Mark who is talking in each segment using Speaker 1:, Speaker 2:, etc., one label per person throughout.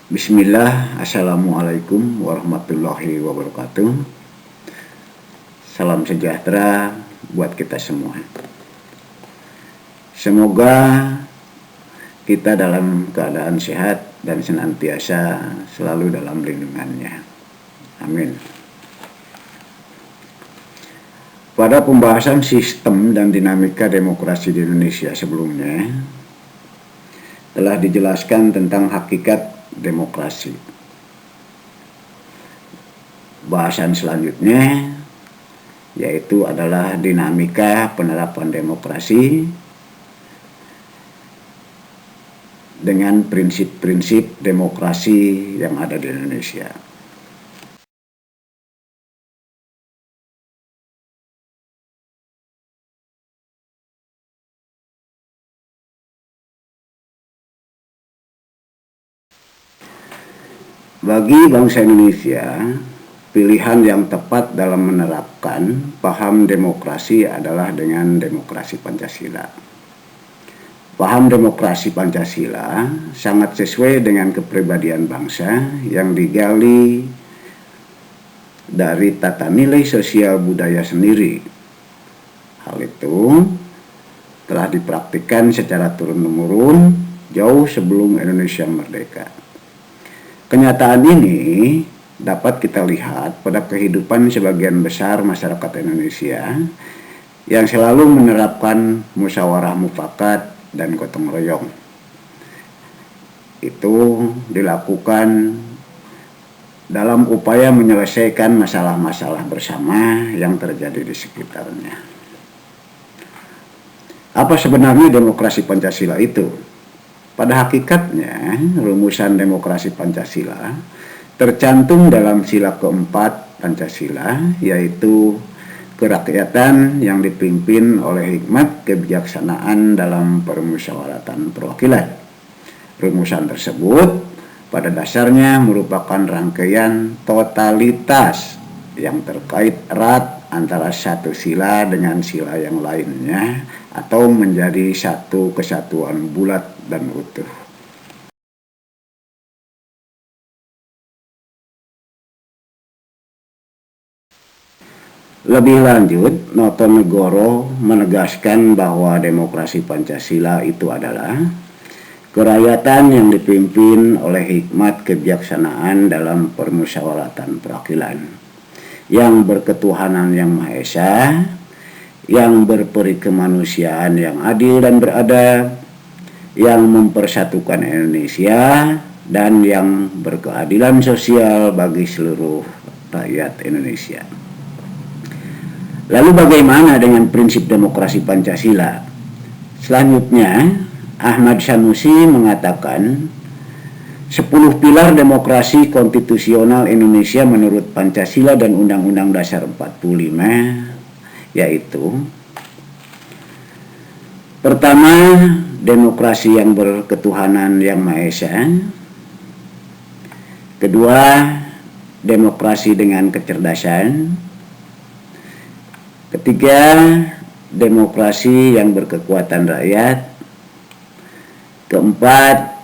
Speaker 1: Bismillah, Assalamualaikum warahmatullahi wabarakatuh. Salam sejahtera buat kita semua. Semoga kita dalam keadaan sehat dan senantiasa selalu dalam lindungannya. Amin. Pada pembahasan sistem dan dinamika demokrasi di Indonesia sebelumnya, telah dijelaskan tentang hakikat demokrasi. Bahasan selanjutnya yaitu adalah dinamika penerapan demokrasi dengan prinsip-prinsip demokrasi yang ada di Indonesia. Bagi bangsa Indonesia, pilihan yang tepat dalam menerapkan paham demokrasi adalah dengan demokrasi Pancasila. Paham demokrasi Pancasila sangat sesuai dengan kepribadian bangsa yang digali dari tata nilai sosial budaya sendiri. Hal itu telah dipraktikkan secara turun-temurun jauh sebelum Indonesia merdeka. Kenyataan ini dapat kita lihat pada kehidupan sebagian besar masyarakat Indonesia yang selalu menerapkan musyawarah mufakat dan gotong royong. Itu dilakukan dalam upaya menyelesaikan masalah-masalah bersama yang terjadi di sekitarnya. Apa sebenarnya demokrasi Pancasila itu? Pada hakikatnya, rumusan demokrasi Pancasila tercantum dalam sila keempat Pancasila, yaitu kerakyatan yang dipimpin oleh hikmat kebijaksanaan dalam permusyawaratan perwakilan. Rumusan tersebut pada dasarnya merupakan rangkaian totalitas yang terkait erat antara satu sila dengan sila yang lainnya atau menjadi satu kesatuan bulat dan utuh. Lebih lanjut, Notonegoro menegaskan bahwa demokrasi Pancasila itu adalah kerakyatan yang dipimpin oleh hikmat kebijaksanaan dalam permusyawaratan perwakilan, yang berketuhanan yang Maha Esa, yang berperi kemanusiaan yang adil dan beradab, yang mempersatukan Indonesia, dan yang berkeadilan sosial bagi seluruh rakyat Indonesia. Lalu bagaimana dengan prinsip demokrasi Pancasila? Selanjutnya, Ahmad Sanusi mengatakan 10 pilar demokrasi konstitusional Indonesia menurut Pancasila dan Undang-Undang Dasar 45, yaitu: pertama, demokrasi yang berketuhanan yang Maha Esa. Kedua, demokrasi dengan kecerdasan. Ketiga, demokrasi yang berkekuatan rakyat. Keempat,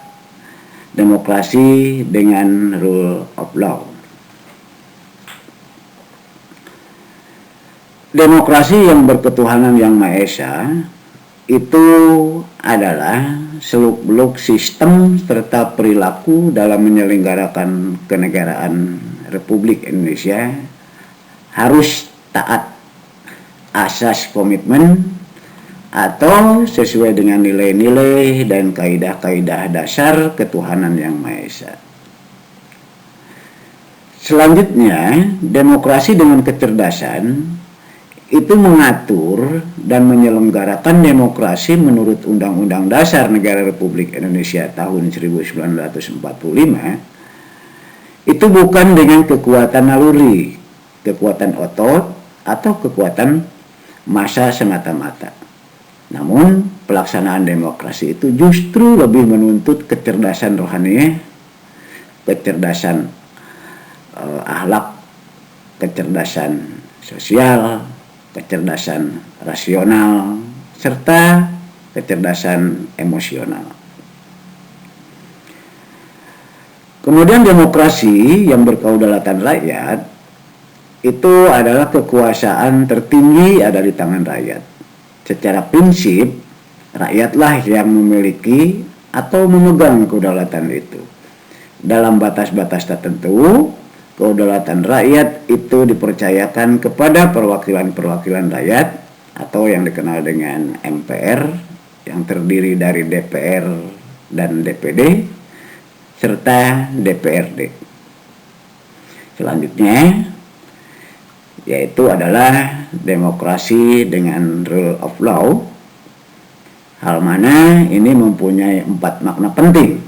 Speaker 1: demokrasi dengan rule of law. Demokrasi yang berketuhanan yang Maha Esa itu adalah seluk-beluk sistem serta perilaku dalam menyelenggarakan kenegaraan Republik Indonesia harus taat asas komitmen atau sesuai dengan nilai-nilai dan kaidah-kaidah dasar ketuhanan yang Maha Esa. Selanjutnya, demokrasi dengan kecerdasan itu mengatur dan menyelenggarakan demokrasi menurut Undang-Undang Dasar Negara Republik Indonesia tahun 1945 itu bukan dengan kekuatan naluri, kekuatan otot, atau kekuatan massa semata-mata. Namun pelaksanaan demokrasi itu justru lebih menuntut kecerdasan rohani, kecerdasan akhlak, kecerdasan sosial, kecerdasan rasional, serta kecerdasan emosional. Kemudian demokrasi yang berkedaulatan rakyat itu adalah kekuasaan tertinggi ada di tangan rakyat. Secara prinsip, rakyatlah yang memiliki atau memegang kedaulatan itu. Dalam batas-batas tertentu, kedaulatan rakyat itu dipercayakan kepada perwakilan-perwakilan rakyat atau yang dikenal dengan MPR yang terdiri dari DPR dan DPD serta DPRD. Selanjutnya yaitu adalah demokrasi dengan rule of law, hal mana ini mempunyai 4 makna penting.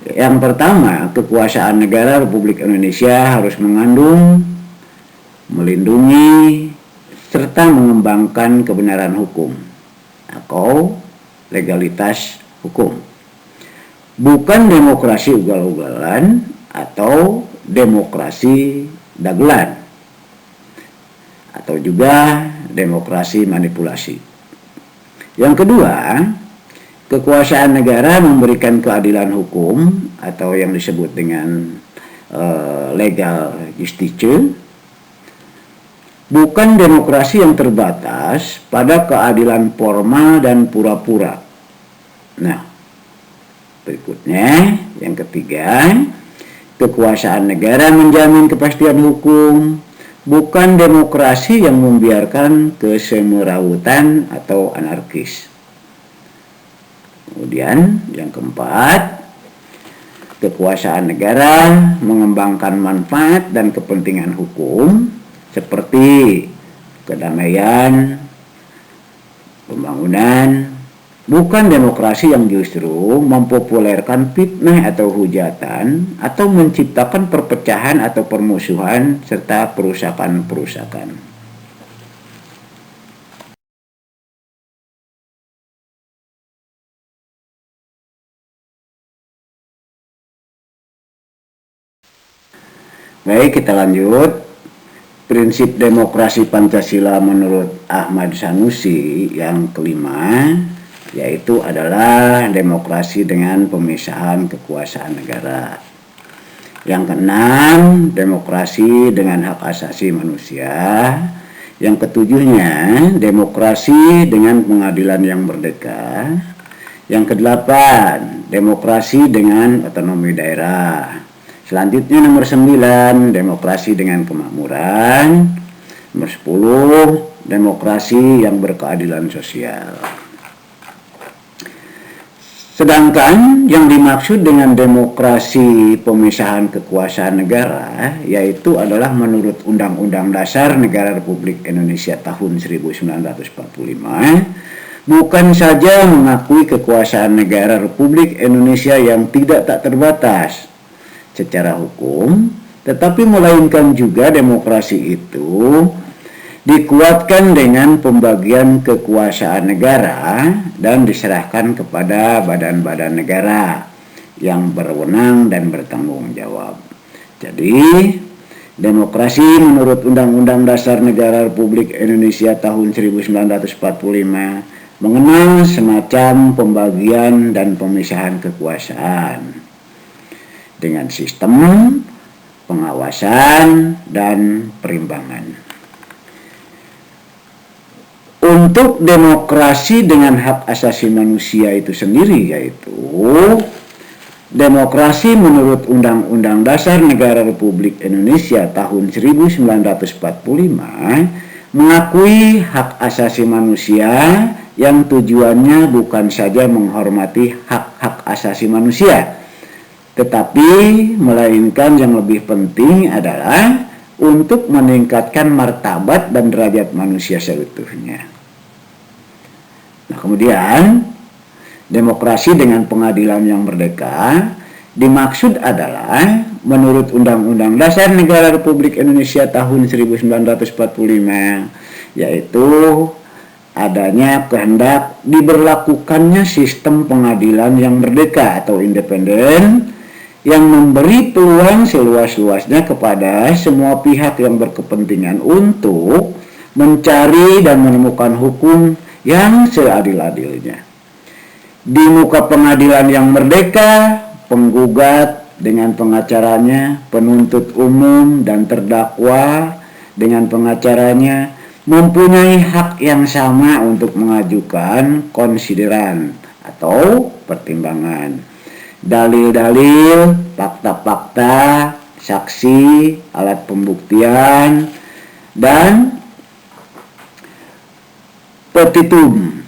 Speaker 1: Yang pertama, kekuasaan negara Republik Indonesia harus mengandung, melindungi, serta mengembangkan kebenaran hukum atau legalitas hukum. Bukan demokrasi ugal-ugalan atau demokrasi dagelan, atau juga demokrasi manipulasi. Yang kedua, kekuasaan negara memberikan keadilan hukum atau yang disebut dengan legal justice, bukan demokrasi yang terbatas pada keadilan formal dan pura-pura. Nah, berikutnya yang ketiga, kekuasaan negara menjamin kepastian hukum, bukan demokrasi yang membiarkan kesemerawutan atau anarkis. Kemudian yang keempat, kekuasaan negara mengembangkan manfaat dan kepentingan hukum seperti kedamaian, pembangunan, bukan demokrasi yang justru mempopulerkan fitnah atau hujatan atau menciptakan perpecahan atau permusuhan serta perusakan-perusakan. Baik, kita lanjut. Prinsip demokrasi Pancasila menurut Ahmad Sanusi yang kelima, yaitu adalah demokrasi dengan pemisahan kekuasaan negara. Yang keenam, demokrasi dengan hak asasi manusia. Yang ketujuhnya, demokrasi dengan pengadilan yang merdeka. Yang kedelapan, demokrasi dengan otonomi daerah. Selanjutnya nomor 9, demokrasi dengan kemakmuran. Nomor 10, demokrasi yang berkeadilan sosial. Sedangkan yang dimaksud dengan demokrasi pemisahan kekuasaan negara yaitu adalah menurut Undang-Undang Dasar Negara Republik Indonesia tahun 1945, bukan saja mengakui kekuasaan negara Republik Indonesia yang tak terbatas secara hukum, tetapi melainkan juga demokrasi itu dikuatkan dengan pembagian kekuasaan negara dan diserahkan kepada badan-badan negara yang berwenang dan bertanggung jawab. Jadi, demokrasi menurut Undang-Undang Dasar Negara Republik Indonesia tahun 1945 mengenal semacam pembagian dan pemisahan kekuasaan dengan sistem pengawasan dan perimbangan. Untuk demokrasi dengan hak asasi manusia itu sendiri, yaitu demokrasi menurut Undang-Undang Dasar Negara Republik Indonesia tahun 1945 mengakui hak asasi manusia yang tujuannya bukan saja menghormati hak-hak asasi manusia, tetapi melainkan yang lebih penting adalah untuk meningkatkan martabat dan derajat manusia seutuhnya. Nah, kemudian demokrasi dengan pengadilan yang merdeka dimaksud adalah menurut Undang-Undang Dasar Negara Republik Indonesia tahun 1945, yaitu adanya kehendak diberlakukannya sistem pengadilan yang merdeka atau independen yang memberi peluang seluas-luasnya kepada semua pihak yang berkepentingan untuk mencari dan menemukan hukum yang seadil-adilnya. Di muka pengadilan yang merdeka, penggugat dengan pengacaranya, penuntut umum dan terdakwa dengan pengacaranya mempunyai hak yang sama untuk mengajukan konsideran atau pertimbangan, dalil-dalil, fakta-fakta, saksi, alat pembuktian, dan petitum.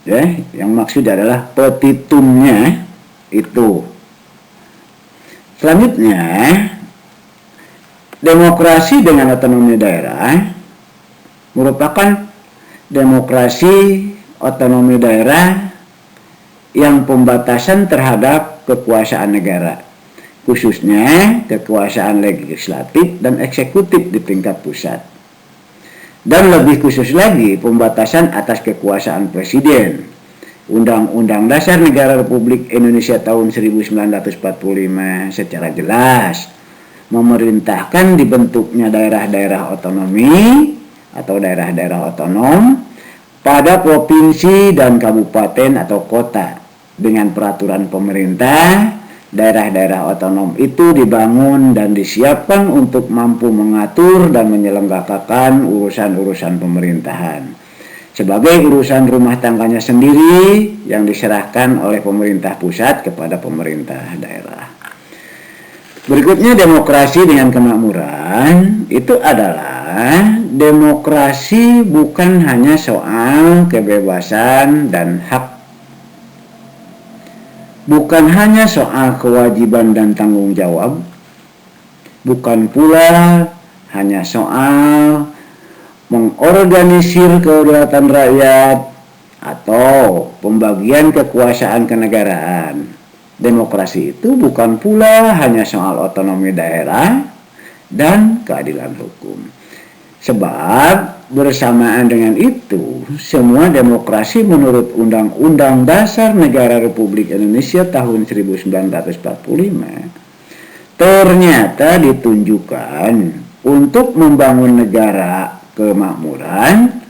Speaker 1: Ya, yang maksud adalah petitumnya itu. Selanjutnya, demokrasi dengan otonomi daerah merupakan demokrasi otonomi daerah yang pembatasan terhadap kekuasaan negara, khususnya kekuasaan legislatif dan eksekutif di tingkat pusat. Dan lebih khusus lagi pembatasan atas kekuasaan presiden. Undang-Undang Dasar Negara Republik Indonesia tahun 1945 secara jelas memerintahkan dibentuknya daerah-daerah otonomi atau daerah-daerah otonom pada provinsi dan kabupaten atau kota. Dengan peraturan pemerintah, daerah-daerah otonom itu dibangun dan disiapkan untuk mampu mengatur dan menyelenggarakan urusan-urusan pemerintahan sebagai urusan rumah tangganya sendiri yang diserahkan oleh pemerintah pusat kepada pemerintah daerah. Berikutnya, demokrasi dengan kemakmuran itu adalah demokrasi bukan hanya soal kebebasan dan hak, bukan hanya soal kewajiban dan tanggung jawab, bukan pula hanya soal mengorganisir kedaulatan rakyat atau pembagian kekuasaan kenegaraan. Demokrasi itu bukan pula hanya soal otonomi daerah dan keadilan hukum. Sebab bersamaan dengan itu, semua demokrasi menurut Undang-Undang Dasar Negara Republik Indonesia tahun 1945 ternyata ditunjukkan untuk membangun negara kemakmuran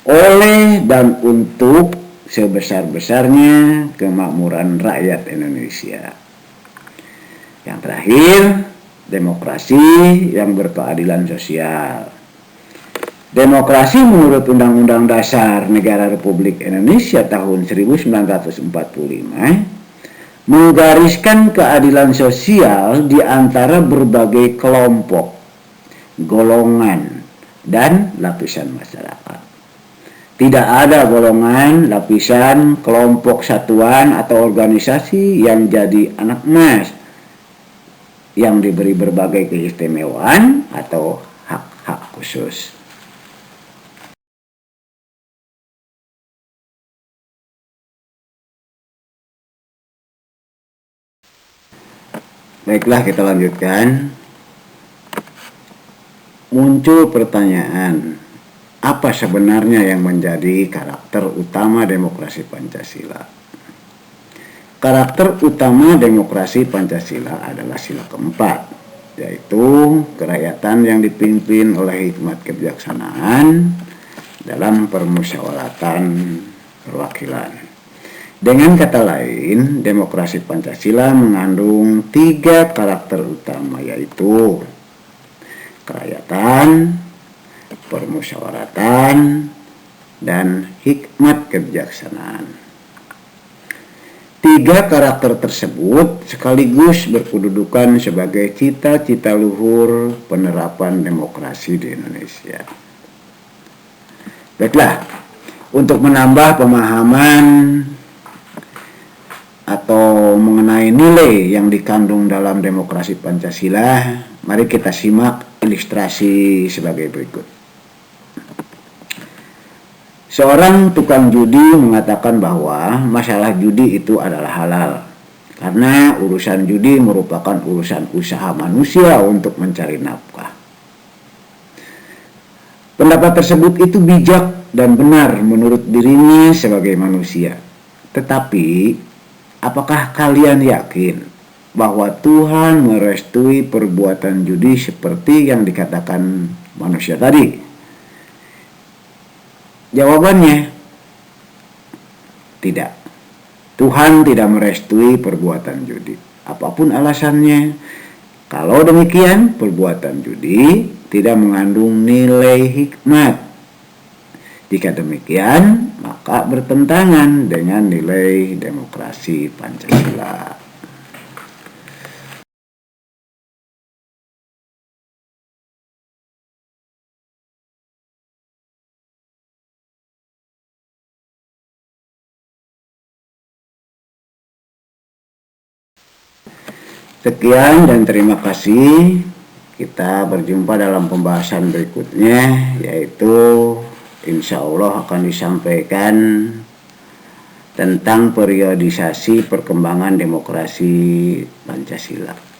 Speaker 1: oleh dan untuk sebesar-besarnya kemakmuran rakyat Indonesia. Yang terakhir, demokrasi yang berkeadilan sosial. Demokrasi menurut Undang-Undang Dasar Negara Republik Indonesia tahun 1945 menggariskan keadilan sosial di antara berbagai kelompok, golongan, dan lapisan masyarakat. Tidak ada golongan, lapisan, kelompok, satuan, atau organisasi yang jadi anak emas yang diberi berbagai keistimewaan atau hak-hak khusus. Baiklah, kita lanjutkan. Muncul pertanyaan, apa sebenarnya yang menjadi karakter utama demokrasi Pancasila? Karakter utama demokrasi Pancasila adalah sila keempat, yaitu kerakyatan yang dipimpin oleh hikmat kebijaksanaan dalam permusyawaratan perwakilan. Dengan kata lain, demokrasi Pancasila mengandung 3 karakter utama, yaitu kerakyatan, permusyawaratan, dan hikmat kebijaksanaan. 3 karakter tersebut sekaligus berkedudukan sebagai cita-cita luhur penerapan demokrasi di Indonesia. Baiklah, untuk menambah pemahaman atau mengenai nilai yang dikandung dalam demokrasi Pancasila, mari kita simak ilustrasi sebagai berikut. Seorang tukang judi mengatakan bahwa masalah judi itu adalah halal karena urusan judi merupakan urusan usaha manusia untuk mencari nafkah. Pendapat tersebut itu bijak dan benar menurut dirinya sebagai manusia. Tetapi, apakah kalian yakin bahwa Tuhan merestui perbuatan judi seperti yang dikatakan manusia tadi? Jawabannya, tidak. Tuhan tidak merestui perbuatan judi. apapun alasannya. Kalau demikian, perbuatan judi tidak mengandung nilai hikmat. Jika demikian, maka bertentangan dengan nilai demokrasi Pancasila. Sekian dan terima kasih. Kita berjumpa dalam pembahasan berikutnya, yaitu insya Allah akan disampaikan tentang periodisasi perkembangan demokrasi Pancasila.